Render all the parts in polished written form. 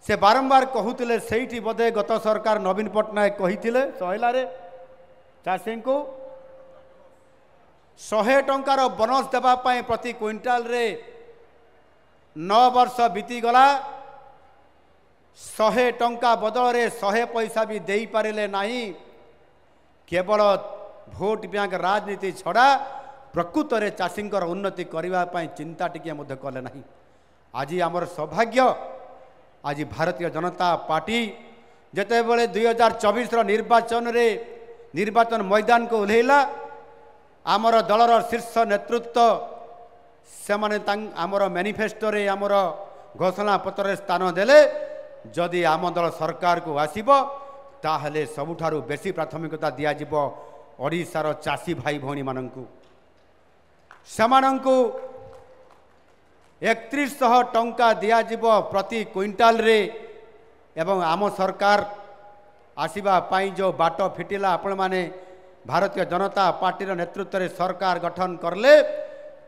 से बारंबार कहूले से बोधे गत सरकार नवीन पट्टनायक कही सहलारे चाषी को 100 टंकार बोनस देवाई प्रति क्विंटाल रे 9 वर्ष बीतीगला 100 टंका बदल रे 100 पैसा भी दे पारे नहीं केवल भोट बैंक राजनीति छड़ा प्रकृत में चाषी उन्नति करने चिंता टिके कले ना। आज आमर सौभाग्य आज भारतीय जनता पार्टी जिते बड़े 2024 निर्वाचन मैदान को ओह्लैला आमर दलर शीर्ष नेतृत्व से आमर मैनिफेस्टो रे आमर घोषणा पत्र स्थान देले जदि आम दल सरकार को आसीबो ताहले सबुठारु बेसी प्राथमिकता दियाजिब ओडिशार चाषी भाई भौणी माननकु समानंकु 3100 टंका दियाजिब प्रति क्विंटाल रे एवं आम सरकार आसीबा पाई जो बाट फिटिला आपण माने भारतीय जनता पार्टी नेतृत्व रे सरकार गठन करले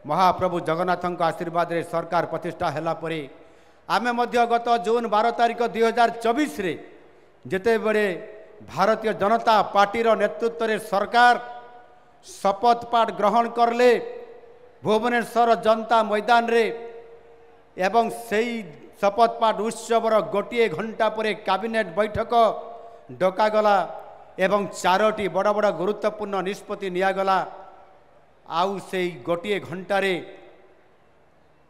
महाप्रभु जगन्नाथଙ୍କ आशीर्वाद रे सरकार प्रतिष्ठा हैला परे आमे मध्य गत जून 12 तारिख 2024 रे जेते बड़े भारतीय जनता पार्टी नेतृत्व रे सरकार शपथ पाठ ग्रहण करले भुवनेश्वर जनता मैदान रे एवं सेई शपथ पाठ उत्सवर गोटे घंटा पर कैबिनेट बैठक डकागला एवं 4टी बड़ बड़ गुरुत्वपूर्ण निष्पत्ति नियागला आउ से गोटे घंटे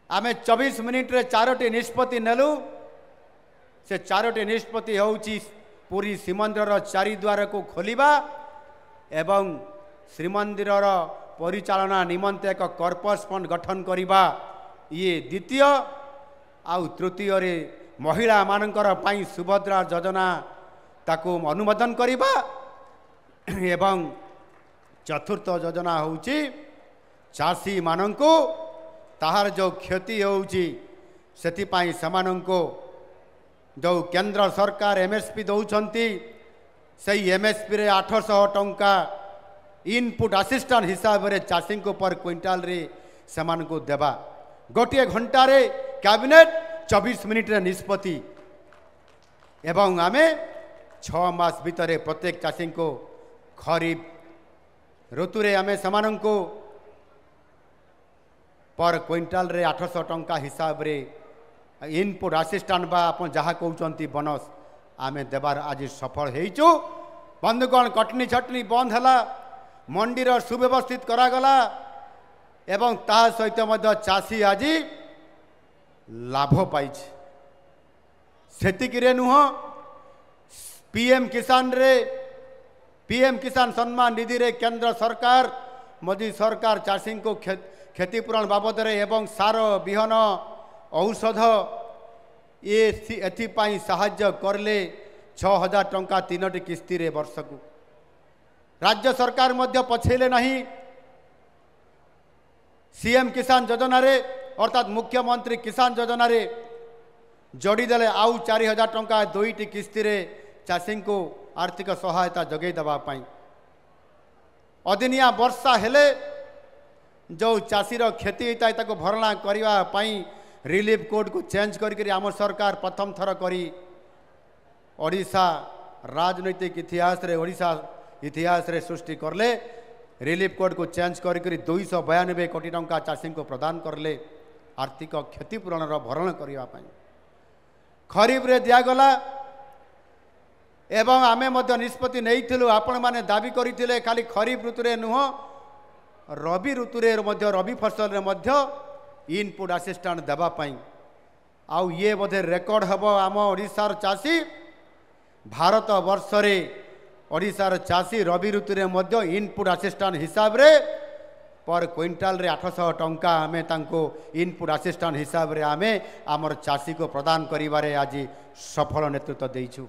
आमे 24 मिनिट रे 4टी निष्पत्ति नेलु से 4टी निष्पत्ति होउची पूरी श्रीमंदिर चारिद्वार को खोलिबा एवं श्रीमंदिर परिचालना निमंते एक कॉर्पस फंड गठन करिबा ये द्वितीय आउ तृतीय रे महिला मानकर पाई सुभद्रा योजना ताकू अनुमोदन करिबा एवं चतुर्थ योजना होउची चाषी मानंको ताहार जो क्षति होउची सेति पाई समानंको जो केंद्र सरकार एमएसपी दौचंती सही एमएसपी रे 800 टंका इनपुट असिस्टेंट हिसाब रे चाषी को पर क्विंटाल रे समान को देबा गोटे घंटा रे कैबिनेट 24 मिनिट रे निष्पत्ति एवं आमे 6 मास भीतर प्रत्येक चाषी को खरीफ ऋतु रे आमे समान को पर क्विंटाल रे 800 टंका हिसाब रे इनपुट असिस्टेंट बा अपन जहाँ कहते बोनस आमे देवार आज सफल होइचु। बंधुगण कटनी छटनी बंद है मंडीर सुव्यवस्थित करागला एवं ता सहित मध्य चाषी आज लाभ पाई सेतिक नुह पीएम किसान सम्मान निधि रे केंद्र सरकार मोदी सरकार चाषी को क्षतिपूरण बाबद रे एवं सार बिहन औषध ये एथिपाई साहाय्य करले 6000 टंका 3टी किस्ती रे वर्ष को राज्य सरकार मध्य पछेले नहीं सीएम किसान योजना रे अर्थात मुख्यमंत्री किसान योजना रे जोड़ी देले आउ 4000 टंका 2टी किस्ती रे चाषी को आर्थिक सहायता जगै दबा पाई अदिनिया वर्षा हेले जो चाषीर क्षति होता है ताको भरणा करने पाई रिलीफ कोड को चेंज करके आम सरकार प्रथम थर करी ओडिशा राजनैतिक इतिहास रे सृष्टि करले रिलीफ कोड को चेंज करके 292 कोटी टंका चाषी को प्रदान करले आर्थिक क्षतिपूरण भरण करने खरीफ रे दिगला एवं आमे मध्य निष्पत्ति नहीं आपण माने दाबी करते खाली खरीफ ऋतु रे नुह रबी ऋतु रे मध्य रबी फसल रे मध्य इनपुट असिस्टेंट देवा पाई आउ ये बोधे रेकर्ड हम आम ओडिशार चाषी भारत वर्ष रे ओडिशार चाषी रबी ऋतु रे मध्य इनपुट असिस्टेंट हिसाब रे पर क्विंटाल रे 800 टंका आमे तांको इनपुट असिस्टेंट हिसाब रे आमे आमर चाषी को प्रदान करिबारे आज सफल नेतृत्व देइछु।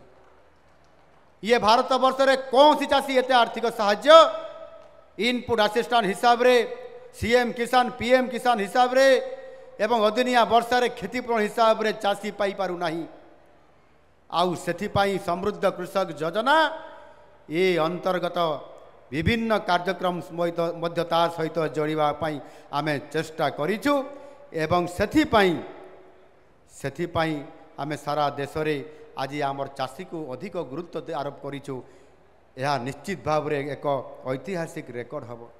ये भारत वर्ष रे कौन सी चाषी एते आर्थिक साहाय्य इनपुट असिस्टेंट हिसाब रे सीएम किसान पीएम किसान हिसाब रे एवं अदिनिया वर्षा रे क्षतिपूरण हिसाब रे चाषी पाई पारु नाही आउ सेथिपाई समृद्ध कृषक योजना ये अंतर्गत विभिन्न कार्यक्रम मध्यता सहित जोड़िबा पाई आमे चेष्टा करिछु एवं सेथिपाई आमे सारा देश रे आज आमर चाषी को अधिक गुरुत्व आरोप करिछु। यह निश्चित भाव रे एक ऐतिहासिक रेकर्ड हबो।